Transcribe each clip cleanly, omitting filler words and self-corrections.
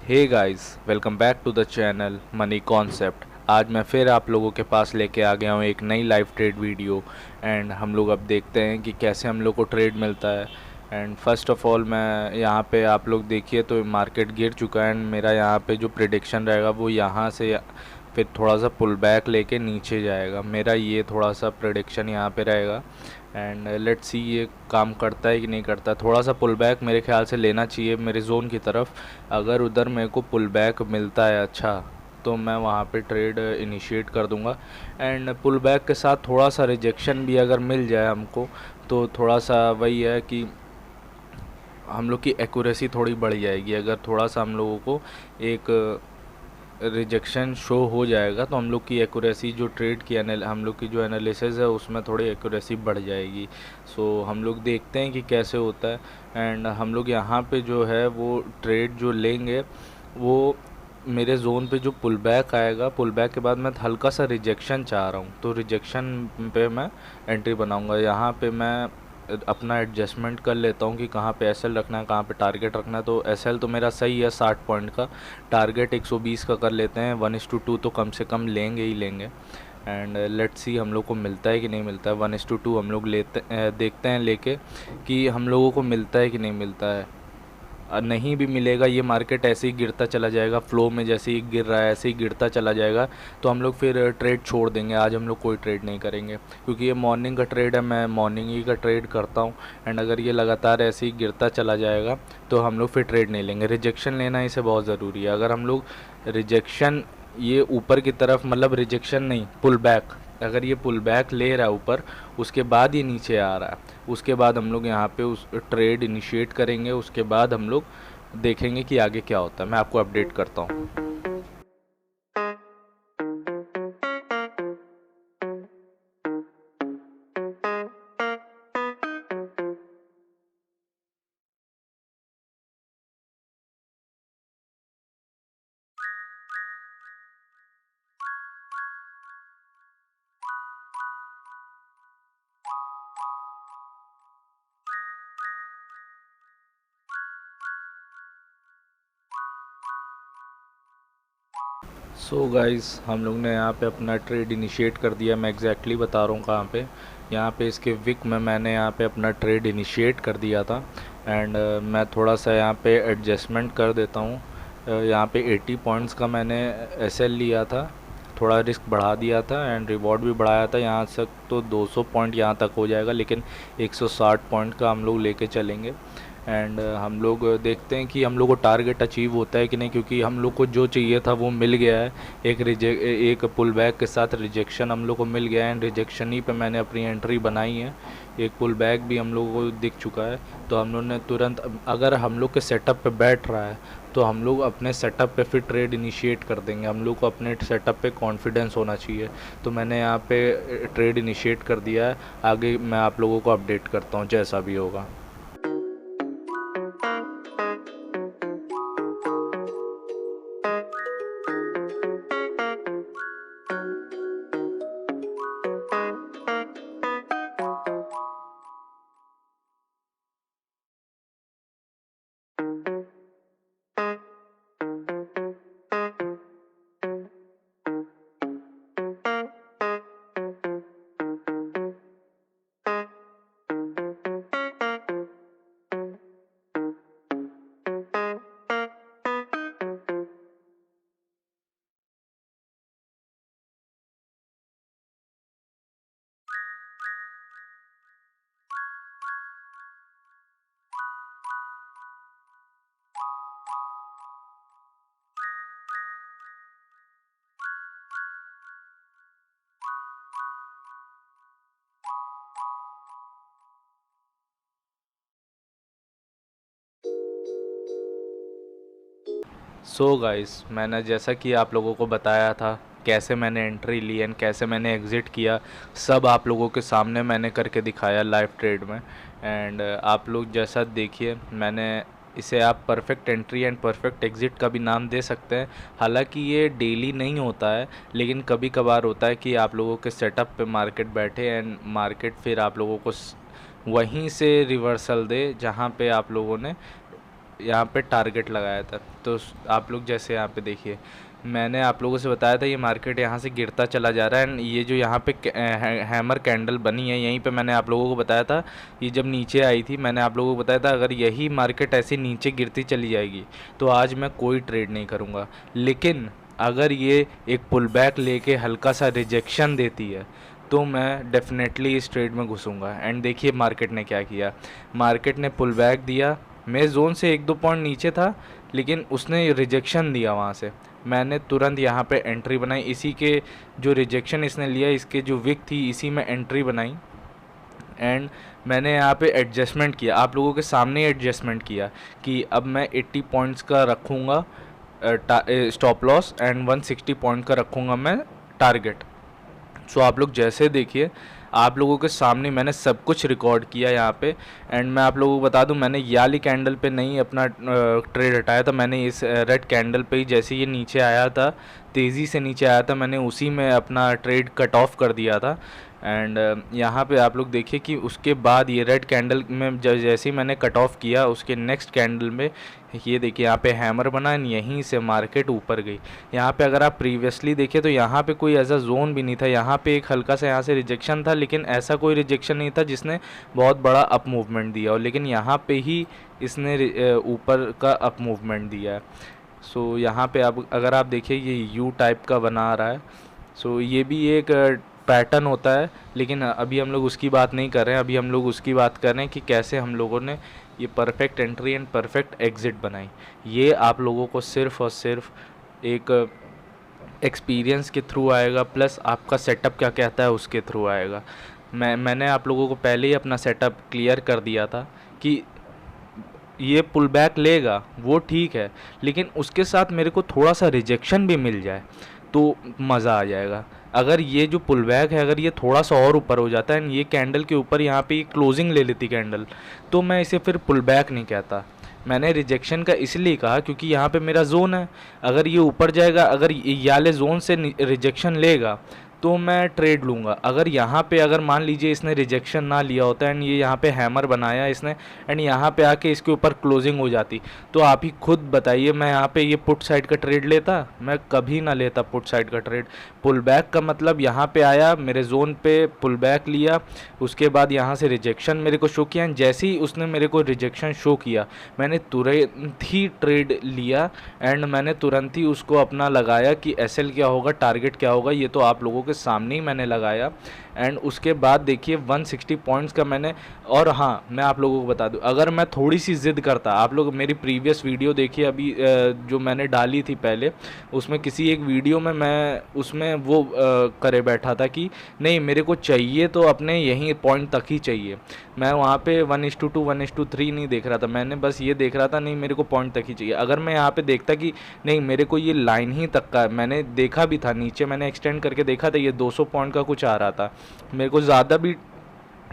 Hey guys, welcome back to the channel money concept. आज मैं फिर आप लोगों के पास लेके आ गया हूँ एक नई लाइव ट्रेड वीडियो। एंड हम लोग अब देखते हैं कि कैसे हम लोग को ट्रेड मिलता है। एंड फर्स्ट ऑफ ऑल मैं यहाँ पे आप लोग देखिए तो मार्केट गिर चुका है। एंड मेरा यहाँ पे जो प्रिडिक्शन रहेगा वो यहाँ से फिर थोड़ा सा पुल बैक लेके नीचे जाएगा। मेरा ये थोड़ा सा प्रिडिक्शन यहाँ पे रहेगा। एंड लेट्स सी ये काम करता है कि नहीं करता। थोड़ा सा पुल बैक मेरे ख्याल से लेना चाहिए मेरे जोन की तरफ। अगर उधर मेरे को पुल बैक मिलता है अच्छा, तो मैं वहाँ पे ट्रेड इनिशिएट कर दूँगा। एंड पुल बैक के साथ थोड़ा सा रिजेक्शन भी अगर मिल जाए हमको, तो थोड़ा सा वही है कि हम लोग की एक्यूरेसी थोड़ी बढ़ जाएगी। अगर थोड़ा सा हम लोगों को एक रिजेक्शन शो हो जाएगा तो हम लोग की एक्यूरेसी जो ट्रेड की हम लोग की जो एनालिसिस है उसमें थोड़ी एक्यूरेसी बढ़ जाएगी। सो हम लोग देखते हैं कि कैसे होता है। एंड हम लोग यहाँ पे जो है वो ट्रेड जो लेंगे वो मेरे जोन पे जो पुल बैक आएगा, पुल बैक के बाद मैं हल्का सा रिजेक्शन चाह रहा हूँ, तो रिजेक्शन पे मैं एंट्री बनाऊँगा। यहाँ पे मैं अपना एडजस्टमेंट कर लेता हूँ कि कहाँ पे एसएल रखना है, कहाँ पे टारगेट रखना है। तो एसएल तो मेरा सही है 60 पॉइंट का, टारगेट 120 का कर लेते हैं। 1:2 तो कम से कम लेंगे ही लेंगे। एंड लेट्स सी हम लोग को मिलता है कि नहीं मिलता है। 1:2 हम लोग देखते हैं लेके कि हम लोगों को मिलता है कि नहीं मिलता है। नहीं भी मिलेगा, ये मार्केट ऐसे ही गिरता चला जाएगा, फ्लो में जैसे ही गिर रहा है ऐसे ही गिरता चला जाएगा, तो हम लोग फिर ट्रेड छोड़ देंगे। आज हम लोग कोई ट्रेड नहीं करेंगे क्योंकि ये मॉर्निंग का ट्रेड है, मैं मॉर्निंग ही का ट्रेड करता हूँ। एंड अगर ये लगातार ऐसे ही गिरता चला जाएगा तो हम लोग फिर ट्रेड नहीं लेंगे। रिजेक्शन लेना इसे बहुत ज़रूरी है। अगर हम लोग रिजेक्शन ये ऊपर की तरफ, मतलब रिजेक्शन नहीं, पुल बैक, अगर ये पुल बैक ले रहा है ऊपर, उसके बाद ये नीचे आ रहा है, उसके बाद हम लोग यहाँ पे उस ट्रेड इनिशिएट करेंगे। उसके बाद हम लोग देखेंगे कि आगे क्या होता है। मैं आपको अपडेट करता हूँ। सो गाइस, हम लोग ने यहाँ पे अपना ट्रेड इनिशिएट कर दिया। मैं एग्जैक्टली बता रहा हूँ कहाँ पे। यहाँ पे इसके विक में मैंने यहाँ पे अपना ट्रेड इनिशिएट कर दिया था। एंड मैं थोड़ा सा यहाँ पे एडजस्टमेंट कर देता हूँ। यहाँ पे 80 पॉइंट्स का मैंने एसएल लिया था, थोड़ा रिस्क बढ़ा दिया था एंड रिवॉर्ड भी बढ़ाया था। यहाँ तक तो 200 पॉइंट यहाँ तक हो जाएगा, लेकिन 160 पॉइंट का हम लोग लेके चलेंगे। एंड हम लोग देखते हैं कि हम लोग को टारगेट अचीव होता है कि नहीं, क्योंकि हम लोग को जो चाहिए था वो मिल गया है। एक पुल बैक के साथ रिजेक्शन हम लोग को मिल गया है। एंड रिजेक्शन ही पे मैंने अपनी एंट्री बनाई है। एक पुल बैक भी हम लोगों को दिख चुका है, तो हम लोग ने तुरंत, अगर हम लोग के सेटअप पे बैठ रहा है तो हम लोग अपने सेटअप पे फिर ट्रेड इनिशिएट कर देंगे। हम लोग को अपने सेटअप पे कॉन्फिडेंस होना चाहिए। तो मैंने यहाँ पे ट्रेड इनिशिएट कर दिया है। आगे मैं आप लोगों को अपडेट करता हूँ जैसा भी होगा। सो गाइस, मैंने जैसा कि आप लोगों को बताया था कैसे मैंने एंट्री ली एंड कैसे मैंने एग्ज़िट किया, सब आप लोगों के सामने मैंने करके दिखाया लाइव ट्रेड में। एंड आप लोग जैसा देखिए, मैंने इसे आप perfect entry and perfect exit का भी नाम दे सकते हैं। हालांकि ये डेली नहीं होता है, लेकिन कभी कभार होता है कि आप लोगों के सेटअप पे मार्केट बैठे एंड मार्केट फिर आप लोगों को वहीं से रिवर्सल दे जहाँ पे आप लोगों ने यहाँ पे टारगेट लगाया था। तो आप लोग जैसे यहाँ पे देखिए, मैंने आप लोगों से बताया था ये मार्केट यहाँ से गिरता चला जा रहा है, एंड ये जो यहाँ पे हैमर कैंडल बनी है, यहीं पे मैंने आप लोगों को बताया था, ये जब नीचे आई थी मैंने आप लोगों को बताया था अगर यही मार्केट ऐसे नीचे गिरती चली जाएगी तो आज मैं कोई ट्रेड नहीं करूँगा। लेकिन अगर ये एक पुल बैक लेके हल्का सा रिजेक्शन देती है तो मैं डेफिनेटली इस ट्रेड में घुसूँगा। एंड देखिए मार्केट ने क्या किया, मार्केट ने पुल बैक दिया, मैं जोन से 1-2 पॉइंट नीचे था लेकिन उसने रिजेक्शन दिया वहाँ से, मैंने तुरंत यहाँ पे एंट्री बनाई। इसी के जो रिजेक्शन इसने लिया, इसके जो विक थी, इसी में एंट्री बनाई एंड मैंने यहाँ पे एडजस्टमेंट किया, आप लोगों के सामने एडजस्टमेंट किया कि अब मैं 80 पॉइंट्स का रखूँगा स्टॉप लॉस एंड 160 पॉइंट का रखूँगा मैं टारगेट। सो आप लोग जैसे देखिए, आप लोगों के सामने मैंने सब कुछ रिकॉर्ड किया यहाँ पे। एंड मैं आप लोगों को बता दूं, मैंने ये वाली कैंडल पे नहीं अपना ट्रेड हटाया था, मैंने इस रेड कैंडल पे ही जैसे ये नीचे आया था, तेज़ी से नीचे आया था, मैंने उसी में अपना ट्रेड कट ऑफ कर दिया था। एंड यहाँ पे आप लोग देखिए कि उसके बाद ये रेड कैंडल में जैसे ही मैंने कट ऑफ किया, उसके नेक्स्ट कैंडल में ये देखिए यहाँ पे हैमर बना, यहीं से मार्केट ऊपर गई। यहाँ पे अगर आप प्रीवियसली देखें तो यहाँ पे कोई ऐसा जोन भी नहीं था, यहाँ पे एक हल्का सा यहाँ से रिजेक्शन था, लेकिन ऐसा कोई रिजेक्शन नहीं था जिसने बहुत बड़ा अप मूवमेंट दिया हो, लेकिन यहाँ पे ही इसने ऊपर का अप मूवमेंट दिया है। सो यहाँ पे आप अगर आप देखिए ये यू टाइप का बना रहा है, सो ये भी एक पैटर्न होता है, लेकिन अभी हम लोग उसकी बात नहीं कर रहे हैं, अभी हम लोग उसकी बात कर रहे हैं कि कैसे हम लोगों ने ये perfect entry and perfect exit बनाई। ये आप लोगों को सिर्फ़ और सिर्फ एक एक्सपीरियंस के थ्रू आएगा, प्लस आपका सेटअप क्या कहता है उसके थ्रू आएगा। मैंने आप लोगों को पहले ही अपना सेटअप क्लियर कर दिया था कि ये पुल बैक लेगा वो ठीक है, लेकिन उसके साथ मेरे को थोड़ा सा रिजेक्शन भी मिल जाए तो मज़ा आ जाएगा। अगर ये जो पुल बैक है, अगर ये थोड़ा सा और ऊपर हो जाता है एंड ये कैंडल के ऊपर यहाँ पे क्लोजिंग ले लेती कैंडल, तो मैं इसे फिर पुल बैक नहीं कहता। मैंने रिजेक्शन का इसलिए कहा क्योंकि यहाँ पे मेरा जोन है, अगर ये ऊपर जाएगा, अगर ये वाले जोन से रिजेक्शन लेगा तो मैं ट्रेड लूँगा। अगर यहाँ पे अगर मान लीजिए इसने रिजेक्शन ना लिया होता एंड ये यहाँ पे हैमर बनाया इसने एंड यहाँ पे आके इसके ऊपर क्लोजिंग हो जाती, तो आप ही खुद बताइए मैं यहाँ पे ये पुट साइड का ट्रेड लेता? मैं कभी ना लेता पुट साइड का ट्रेड। पुल बैक का मतलब यहाँ पे आया, मेरे जोन पे पुल बैक लिया, उसके बाद यहाँ से रिजेक्शन मेरे को शो किया एंड जैसे ही उसने मेरे को रिजेक्शन शो किया मैंने तुरंत ही ट्रेड लिया एंड मैंने तुरंत ही उसको अपना लगाया कि एसएल क्या होगा, टारगेट क्या होगा, ये तो आप लोगों के सामने ही मैंने लगाया। एंड उसके बाद देखिए 160 पॉइंट्स का मैंने, और हाँ मैं आप लोगों को बता दूं, अगर मैं थोड़ी सी ज़िद करता, आप लोग मेरी प्रीवियस वीडियो देखिए अभी जो मैंने डाली थी पहले, उसमें किसी एक वीडियो में मैं उसमें वो करे बैठा था कि नहीं मेरे को चाहिए तो अपने यहीं पॉइंट तक ही चाहिए। मैं वहाँ पे 1:2 1:3 नहीं देख रहा था, मैंने बस ये देख रहा था नहीं मेरे को पॉइंट तक ही चाहिए। अगर मैं यहाँ पे देखता कि नहीं मेरे को ये लाइन ही तक का, मैंने देखा भी था नीचे, मैंने एक्सटेंड करके देखा था, ये 200 पॉइंट का कुछ आ रहा था, मेरे को ज़्यादा भी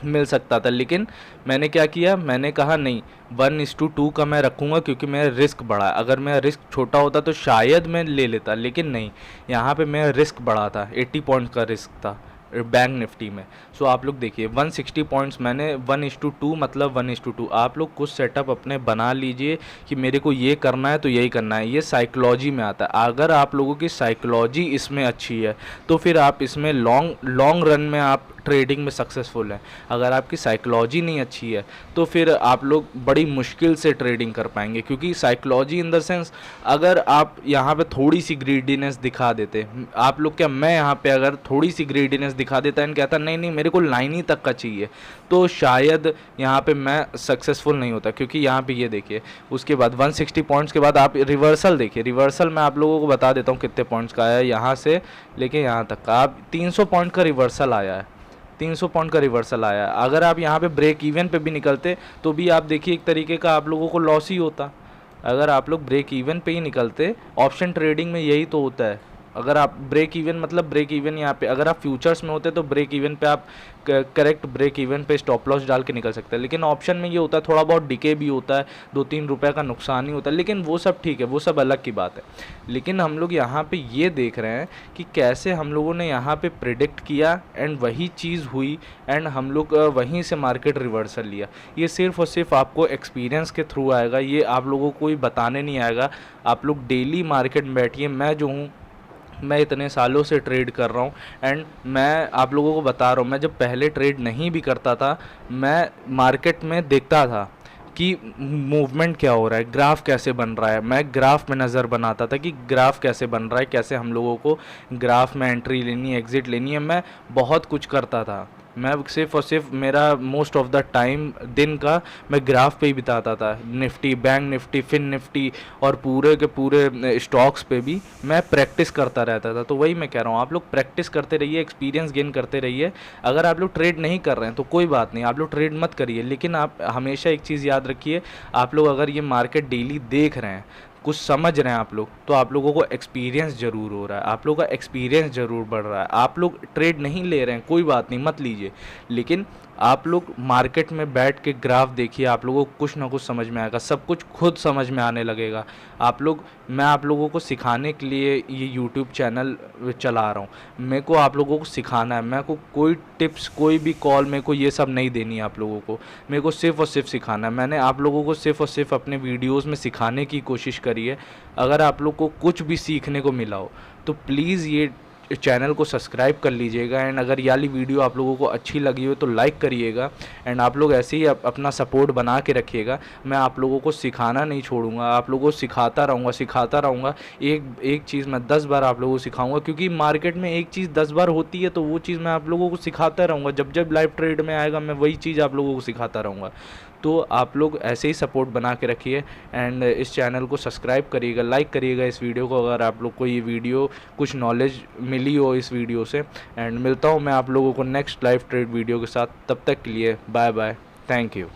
मिल सकता था, लेकिन मैंने क्या किया, मैंने कहा नहीं 1:2 का मैं रखूँगा क्योंकि मेरा रिस्क बढ़ा। अगर मेरा रिस्क छोटा होता तो शायद मैं ले लेता, लेकिन नहीं, यहाँ पे मेरा रिस्क बढ़ा था, 80 पॉइंट का रिस्क था बैंक निफ्टी में। सो आप लोग देखिए 160 पॉइंट्स मैंने 1:2 मतलब 1:2। आप लोग कुछ सेटअप अपने बना लीजिए कि मेरे को ये करना है तो यही करना है, ये साइकोलॉजी में आता है। अगर आप लोगों की साइकोलॉजी इसमें अच्छी है तो फिर आप इसमें लॉन्ग रन में आप ट्रेडिंग में सक्सेसफुल हैं। अगर आपकी साइकोलॉजी नहीं अच्छी है तो फिर आप लोग बड़ी मुश्किल से ट्रेडिंग कर पाएंगे, क्योंकि साइकोलॉजी इन द सेंस, अगर आप यहाँ पे थोड़ी सी ग्रीडीनेस दिखा देते, आप लोग क्या, मैं यहाँ पे अगर थोड़ी सी ग्रीडीनेस दिखा देता एंड कहता नहीं नहीं मेरे को लाइन ही तक का चाहिए, तो शायद यहाँ पे मैं सक्सेसफुल नहीं होता। क्योंकि यहाँ पे ये देखिए उसके बाद 160 पॉइंट्स के बाद आप रिवर्सल देखिए, रिवर्सल मैं आप लोगों को बता देता हूँ कितने पॉइंट्स का आया है, यहाँ से लेके यहाँ तक का आप 300 पॉइंट का रिवर्सल आया है, 300 पॉइंट का रिवर्सल आया है। अगर आप यहाँ पे ब्रेक इवन पे भी निकलते तो भी आप देखिए एक तरीके का आप लोगों को लॉस ही होता। अगर आप लोग ब्रेक इवन पे ही निकलते, ऑप्शन ट्रेडिंग में यही तो होता है अगर आप ब्रेक इवन मतलब ब्रेक इवन यहाँ पे अगर आप फ्यूचर्स में होते तो ब्रेक इवन पे आप करेक्ट ब्रेक इवन पे स्टॉप लॉस डाल के निकल सकते हैं। लेकिन ऑप्शन में ये होता है थोड़ा बहुत डिके भी होता है, 2-3 रुपये का नुकसान ही होता है, लेकिन वो सब ठीक है, वो सब अलग की बात है। लेकिन हम लोग यहाँ पे ये देख रहे हैं कि कैसे हम लोगों ने यहाँ पे प्रिडिक्ट किया एंड वही चीज़ हुई एंड हम लोग वहीं से मार्केट रिवर्सल लिया। ये सिर्फ और सिर्फ आपको एक्सपीरियंस के थ्रू आएगा, ये आप लोगों को कोई बताने नहीं आएगा। आप लोग डेली मार्केट में बैठिए, मैं जो हूँ मैं इतने सालों से ट्रेड कर रहा हूँ एंड मैं आप लोगों को बता रहा हूँ, मैं जब पहले ट्रेड नहीं भी करता था, मैं मार्केट में देखता था कि मूवमेंट क्या हो रहा है, ग्राफ कैसे बन रहा है। मैं ग्राफ में नज़र बनाता था कि ग्राफ कैसे बन रहा है, कैसे हम लोगों को ग्राफ में एंट्री लेनी है, एग्ज़िट लेनी है। मैं बहुत कुछ करता था, मैं सिर्फ और सिर्फ मेरा मोस्ट ऑफ द टाइम दिन का मैं ग्राफ पे ही बिताता था। Nifty, bank Nifty, fin Nifty और पूरे के पूरे स्टॉक्स पे भी मैं प्रैक्टिस करता रहता था। तो वही मैं कह रहा हूँ, आप लोग प्रैक्टिस करते रहिए, एक्सपीरियंस गेन करते रहिए। अगर आप लोग ट्रेड नहीं कर रहे हैं तो कोई बात नहीं, आप लोग ट्रेड मत करिए, लेकिन आप हमेशा एक चीज़ याद रखिए, आप लोग अगर ये मार्केट डेली देख रहे हैं, कुछ समझ रहे हैं आप लोग, तो आप लोगों को एक्सपीरियंस ज़रूर हो रहा है, आप लोगों का एक्सपीरियंस ज़रूर बढ़ रहा है। आप लोग ट्रेड नहीं ले रहे हैं, कोई बात नहीं, मत लीजिए, लेकिन आप लोग मार्केट में बैठ के ग्राफ देखिए, आप लोगों को कुछ ना कुछ समझ में आएगा, सब कुछ खुद समझ में आने लगेगा। मैं आप लोगों को सिखाने के लिए ये यूट्यूब चैनल चला रहा हूँ। मेरे को आप लोगों को सिखाना है, मेरे को कोई टिप्स, कोई भी कॉल मेरे को ये सब नहीं देनी है आप लोगों को, मेरे को सिर्फ़ और सिर्फ सिखाना है। मैंने आप लोगों को सिर्फ़ और सिर्फ अपने वीडियोज़ में सिखाने की कोशिश करी है। अगर आप लोग को कुछ भी सीखने को मिला हो तो प्लीज़ ये चैनल को सब्सक्राइब कर लीजिएगा एंड अगर ये वाली वीडियो आप लोगों को अच्छी लगी हो तो लाइक करिएगा एंड आप लोग ऐसे ही अपना सपोर्ट बना के रखिएगा। मैं आप लोगों को सिखाना नहीं छोड़ूंगा, आप लोगों को सिखाता रहूँगा। एक चीज़ मैं 10 बार आप लोगों को सिखाऊंगा, क्योंकि मार्केट में एक चीज़ 10 बार होती है तो वो चीज़ मैं आप लोगों को सिखाता रहूँगा। जब जब लाइव ट्रेड में आएगा मैं वही चीज़ आप लोगों को सिखाता रहूँगा। तो आप लोग ऐसे ही सपोर्ट बना के रखिए एंड इस चैनल को सब्सक्राइब करिएगा, लाइक करिएगा इस वीडियो को अगर आप लोग को ये वीडियो कुछ नॉलेज मिली हो इस वीडियो से। एंड मिलता हूँ मैं आप लोगों को नेक्स्ट लाइव ट्रेड वीडियो के साथ, तब तक के लिए बाय बाय, थैंक यू।